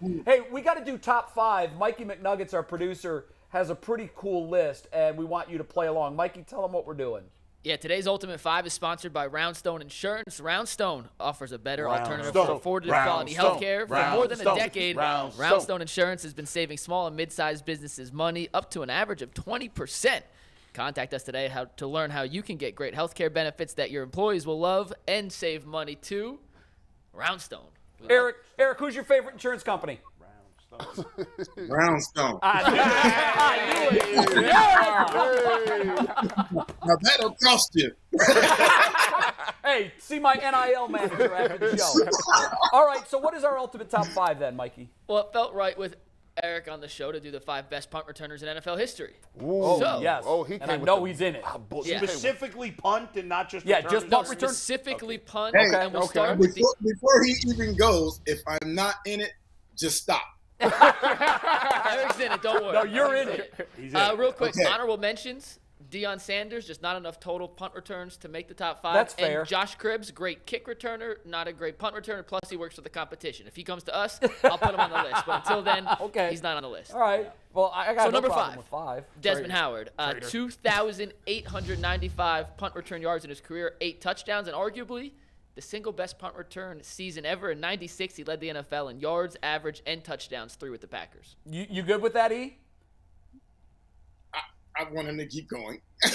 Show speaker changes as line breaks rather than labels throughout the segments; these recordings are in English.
Hey, we got to do top 5. Mikey McNuggets, our producer, has a pretty cool list, and we want you to play along. Mikey, tell them what we're doing.
Yeah, today's Ultimate 5 is sponsored by Roundstone Insurance. Roundstone offers a better alternative for affordable quality health care. For more than a decade, Roundstone Insurance has been saving small and mid-sized businesses money up to an average of 20%. Contact us today to learn how you can get great health care benefits that your employees will love and save money too. Roundstone.
Eric, who's your favorite insurance company?
Brownstone.
I knew it.
Now that'll cost you.
Hey, see my NIL manager after the show. All right, so what is our ultimate top 5 then, Mikey?
Well, it felt right with Eric on the show to do the 5 best punt returners in NFL history.
Yes.
He came
and I
with
know he's in it.
Specifically punt and not just
Yeah,
return?
just punt return.
Specifically punt,
Hey,
and we'll start with
Before he even goes, if I'm not in it, just stop.
Eric's in it, don't worry.
No, you're in it.
He's in.
Real quick,
Okay.
honorable mentions. Deion Sanders, just not enough total punt returns to make the top 5.
That's fair.
And Josh Cribbs, great kick returner, not a great punt returner, plus he works for the competition. If he comes to us, I'll put him on the list. But until then, he's not on the list.
All right. Well, I got
So
no
number
problem
5,
with 5.
Desmond Howard, 2,895 punt return yards in his career, 8 touchdowns, and arguably the single best punt return season ever. In '96, he led the NFL in yards, average, and touchdowns, 3 with the Packers.
You good with that, E?
I want him to keep going.
A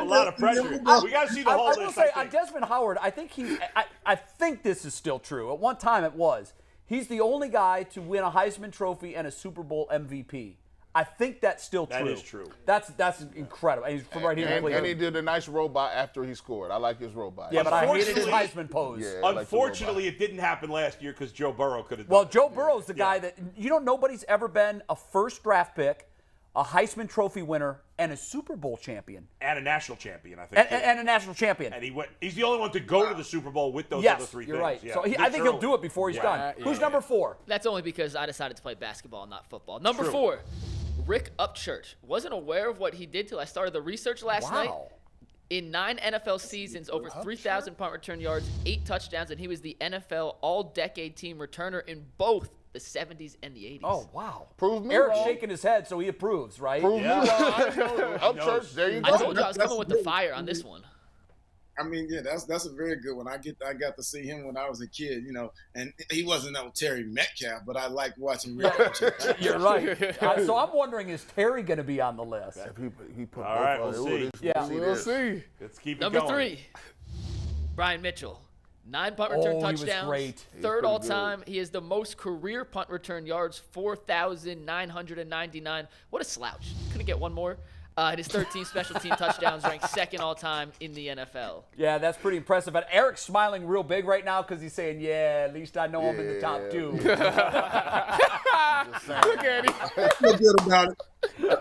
lot of pressure. We got to see the whole
I
list.
will say
I
on
think.
Desmond Howard, I think I think this is still true. At one time, it was. He's the only guy to win a Heisman Trophy and a Super Bowl MVP. I think that's still true.
That is true.
That's incredible. And he's from right here in
And
Cleveland.
he did a nice robot after he scored. I like his robot.
Yeah, but I hated his
Unfortunately-
Heisman pose.
Yeah, I like the
Unfortunately,
robot.
it didn't happen last year because Joe Burrow could have done
Well,
it.
Joe Burrow's the guy that nobody's ever been a first draft pick, a Heisman Trophy winner, and a Super Bowl champion,
And a national champion, I think. too.
and a national champion.
And he's the only one to go to the Super Bowl with those other
Yes,
3
you're
things.
right.
Yeah.
So I think he'll do it before he's done. Who's number 4?
That's only because I decided to play basketball, not football. Number 4, Rick Upchurch. Wasn't aware of what he did till I started the research last night. In 9 NFL seasons, over 3,000 punt return yards, 8 touchdowns, and he was the NFL All-Decade Team returner in both the 70s and the 80s.
Oh, wow.
Prove me
Eric's
wrong.
shaking his head, so he approves, right?
Prove me wrong. Upchurch, there you go.
I told you I was coming with the fire on this one.
I mean, yeah, that's a very good one. I got to see him when I was a kid, and he wasn't no Terry Metcalf, but I liked watching Rick.
You're right. So I'm wondering, is Terry going to be on the list?
If he put
All right,
both
we'll
on it,
see.
Yeah.
we'll see.
Let's keep it
Number
going.
3, Brian Mitchell. 9 punt return
he was
touchdowns.
great.
Third
pretty
all
good.
time. He has the most career punt return yards, 4,999. What a slouch. Couldn't get one more. And his 13 special team touchdowns, ranked 2nd all time in the NFL.
Yeah, that's pretty impressive. But Eric's smiling real big right now because he's saying, yeah, at least I know I'm in the top 2.
Look at him.
I feel good about it.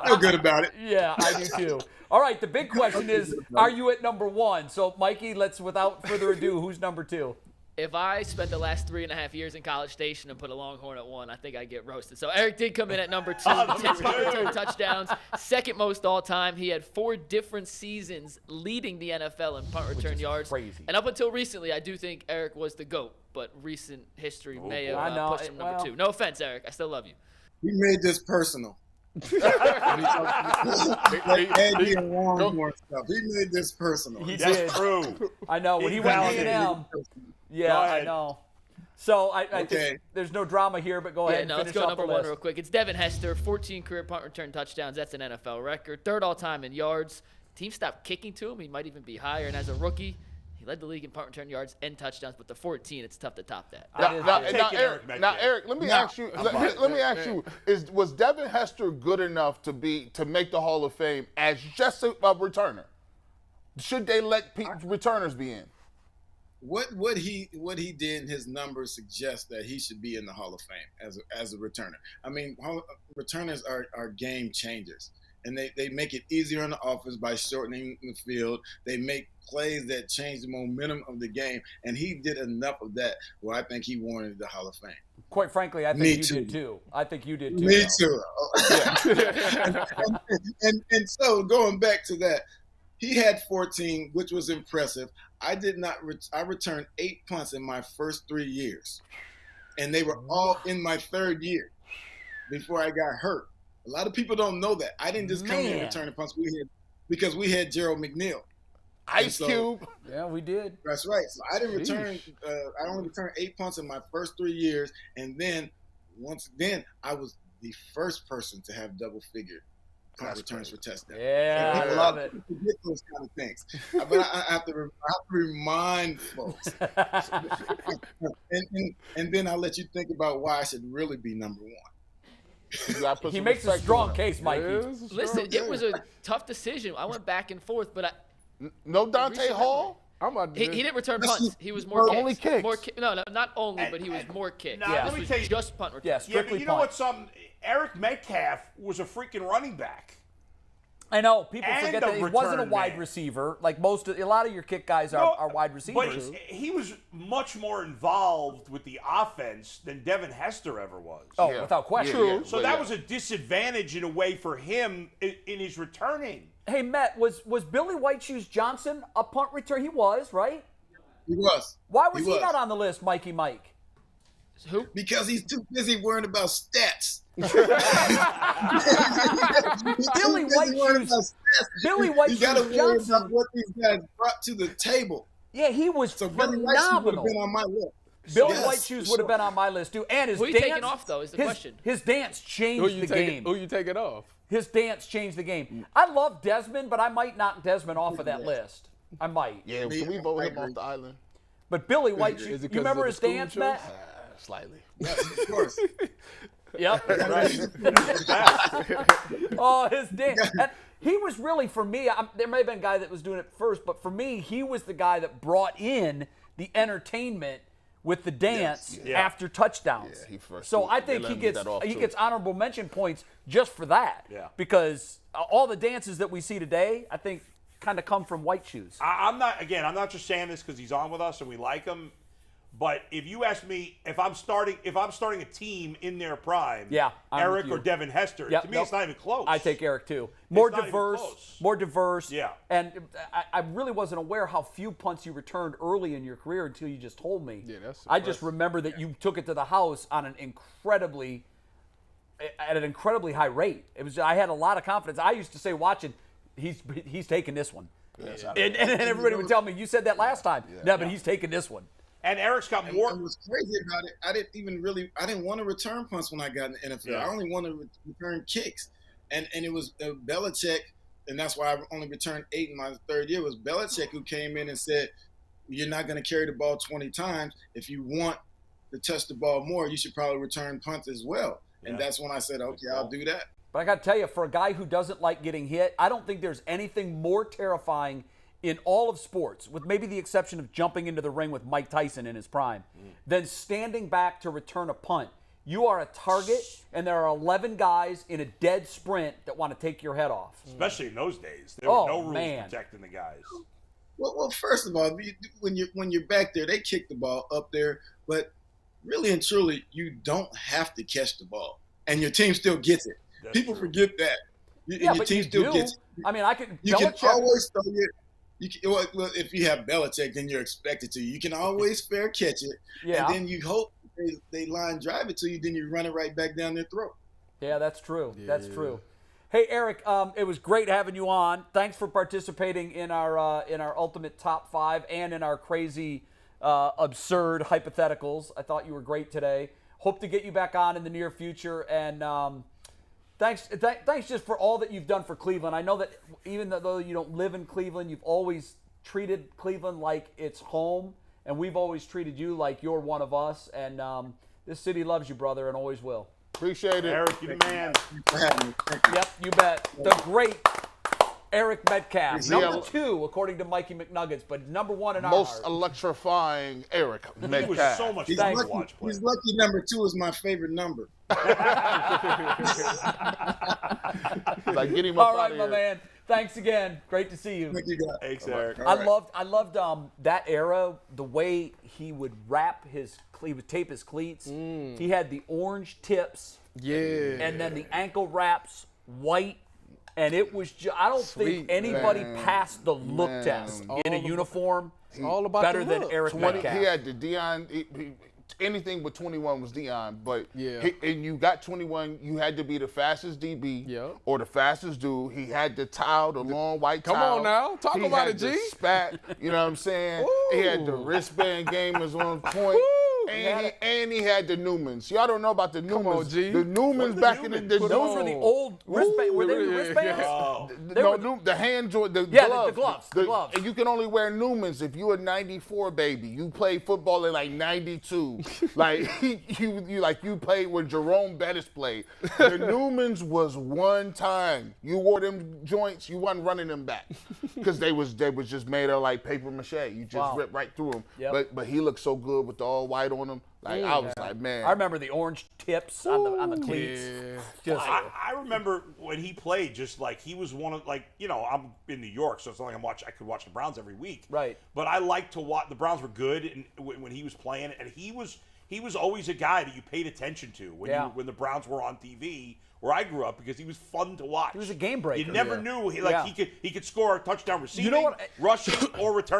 I feel good about it.
Yeah, I do too. All right, the big question is, are you at number 1? So, Mikey, let's, without further ado, who's number 2?
If I spent the last 3.5 years in College Station and put a Longhorn at 1, I think I'd get roasted. So Eric did come in at number 2, 10 punt return touchdowns, 2nd most all time. He had 4 different seasons leading the NFL in punt return yards.
crazy.
And up until recently, I do think Eric was the GOAT, but recent history may have
I know.
pushed him number 2. No offense, Eric. I still love you.
He made this personal. Like Andy and Longhorn stuff. He made this personal.
He
That's
did.
true.
I know. When
He
he went
validated
A&M,
Go
yeah, I
ahead.
know. So I
Okay.
think there's no drama here, but go
Yeah,
ahead
no,
and
let's
finish
go
off the
number 1
list.
real quick. It's Devin Hester, 14 career punt return touchdowns. That's an NFL record. 3rd all time in yards. Team stopped kicking to him. He might even be higher. And as a rookie, he led the league in punt return yards and touchdowns. But the 14, it's tough to top that.
Taking
Eric, let me ask you. Let me ask you: was Devin Hester good enough to make the Hall of Fame as just a returner? Should they let returners be in?
What he did in his numbers suggest that he should be in the Hall of Fame as a returner. I mean, returners are game changers, and they make it easier on the offense by shortening the field. They make plays that change the momentum of the game, and he did enough of that where I think he warranted the Hall of Fame.
Quite frankly, I think
Me
you
too.
did too. I think you did too.
Me
though.
too. and so going back to that, he had 14, which was impressive. I did not. I returned 8 punts in my first 3 years. and they were all in my third year before I got hurt. A lot of people don't know that. I didn't just come in returning punts. Because we had Gerald McNeil.
Ice Cube.
Yeah, we did.
That's right. So I didn't return. I only returned 8 punts in my first 3 years, and then I was the first person to have double-figure punt returns for touchdowns.
Yeah, I love it.
Forget those kind of things, but I have to remind folks, and then I'll let you think about why I should really be number one.
He makes a strong case, Mikey.
Listen, it was a tough decision. I went back and forth, but
no Dante Hall.
He didn't return punts. He was more
only kicks.
No, not only, but he was more kicks.
Nah, let me tell you,
just punt return.
Yeah, strictly
but you know
punt.
what? Eric Metcalf was a freaking running back.
I know people
And
forget
a
that he wasn't a
return
wide
man.
receiver. Like a lot of your kick guys are wide receivers.
But he was much more involved with the offense than Devin Hester ever was.
Oh, without question.
So that was a disadvantage in a way for him in his returning.
Hey, Matt, was Billy White Shoes Johnson a punt return? He was, right?
He was.
Why was he not on the list, Mikey Mike?
Who?
Because he's too busy worrying about stats.
Billy White Shoes. Billy White
You got to
Shoes
worry
Johnson.
about what these guys brought to the table.
Yeah, he was
So Billy White Shoes would have
phenomenal.
been on my list.
Billy
Yes,
White Shoes
for
would have
sure.
been on my list too. And his
Who you
dance,
taking off, though, is the question.
His dance changed the game.
Who you taking off?
His dance changed the game. I love Desmond, but I might knock Desmond off of that list. I might.
Yeah, can we vote him off the island?
But Billy White
Is
Shoes,
it
you
'cause
remember
of the
his
school
dance,
choice?
Matt?
Slightly.
Yes, of course.
Yep. Oh, his dance. And he was really, for me, there may have been a guy that was doing it first, but for me, he was the guy that brought in the entertainment with the dance after touchdowns.
Yeah, he first.
So I think he gets honorable mention points just for that.
Yeah.
Because all the dances that we see today, I think, kind of come from White Shoes.
I'm not just saying this because he's on with us and we like him. But if you ask me if I'm starting a team in their prime,
I'm
Eric
with
or
you.
Devin Hester, to me it's not even close.
I take Eric too. More
not even
diverse.
close.
More diverse.
Yeah.
And I really wasn't aware how few punts you returned early in your career until you just told me.
Yeah, that's
I just
impressive.
remember that you took it to the house on at an incredibly high rate. I had a lot of confidence. I used to say watching, he's taking this one.
Yes,
And everybody would tell me, you said that last time. No, but he's taking this one.
And Eric's got more.
And what's crazy about it, I didn't want to return punts when I got in the NFL.
Yeah.
I only wanted to return kicks. And it was Belichick, and that's why I only returned 8 in my third year. It was Belichick who came in and said, you're not going to carry the ball 20 times. If you want to touch the ball more, you should probably return punts as well. And that's when I said, okay, I'll do that.
But I got to tell you, for a guy who doesn't like getting hit, I don't think there's anything more terrifying in all of sports, with maybe the exception of jumping into the ring with Mike Tyson in his prime, than standing back to return a punt. You are a target, and there are 11 guys in a dead sprint that want to take your head off.
Especially in those days, there were no rules
man.
protecting the guys.
Well, first of all, when you're back there, they kick the ball up there, but really and truly, you don't have to catch the ball, and your team still gets it.
That's
People
true.
forget that. And your
but
team
you
still
do.
gets it.
I mean,
You can
Belichick-
always throw it. Well, if you have Belichick, then you're expected to. You can always fair catch it,
Yeah.
and then you hope they line drive it to you. Then you run it right back down their throat.
Yeah, that's true. That's true. Hey, Eric, it was great having you on. Thanks for participating in our ultimate top 5 and in our crazy, absurd hypotheticals. I thought you were great today. Hope to get you back on in the near future. And thanks just for all that you've done for Cleveland. I know that even though you don't live in Cleveland, you've always treated Cleveland like it's home, and we've always treated you like you're one of us. And this city loves you, brother, and always will.
Appreciate it.
Eric, you the man.
Thanks for having me. Thank you.
Yep, you bet. The great Eric Metcalf.
Yeah.
Number 2, according to Mikey McNuggets, but number 1 in our
Most
heart.
electrifying Eric
He was
Metcalf.
so much
He's
fun to
lucky,
watch play.
he's lucky number 2 is my favorite number.
Like, get him up
All
out
right,
of
my
here.
man. Thanks again. Great to see you.
Thank you, guys.
Thanks, Eric.
I loved that era, the way he would he would tape his cleats. He had the orange tips.
Yeah.
And then the ankle wraps, white. And it was I don't think
Sweet,
anybody
man.
passed the look test in a
All
uniform
all about
better
the
than
look.
Eric
20,
Metcalf.
he had the Deion anything but 21 was Deion, but
Yeah.
and you got 21, you had to be the fastest DB
Yep.
or the fastest dude. He had the towel, the long white
Come
towel.
on now. Talk
He
about
had
it, G.
the spat, you know what I'm saying? He had the wristband game was on point. And he had the Newmans. Y'all don't know about the Newmans.
on, G.
The Newmans back in the day.
Those were the old wristbands. Were they the
yeah,
wristbands?
Oh.
The hand joint, the
Yeah,
gloves.
the gloves, the gloves.
And you can only wear Newmans if you're a 94 baby. You played football in like 92. Like you played when Jerome Bettis played. The Newmans was one time. You wore them joints, you wasn't running them back. Because they was just made of like paper mache. You just ripped right through them.
Yep.
But he looked so good with the all white on him. Like I was like, man.
I remember the orange tips on the cleats. Just,
I remember when he played, just like he was one of I'm in New York, so it's not like I could watch the Browns every week.
Right.
But I like to watch. The Browns were good and when he was playing, and he was always a guy that you paid attention to when the Browns were on TV. Where I grew up, because he was fun to watch.
He was a game breaker.
You never knew he could score a touchdown receiving, rushing, or returning.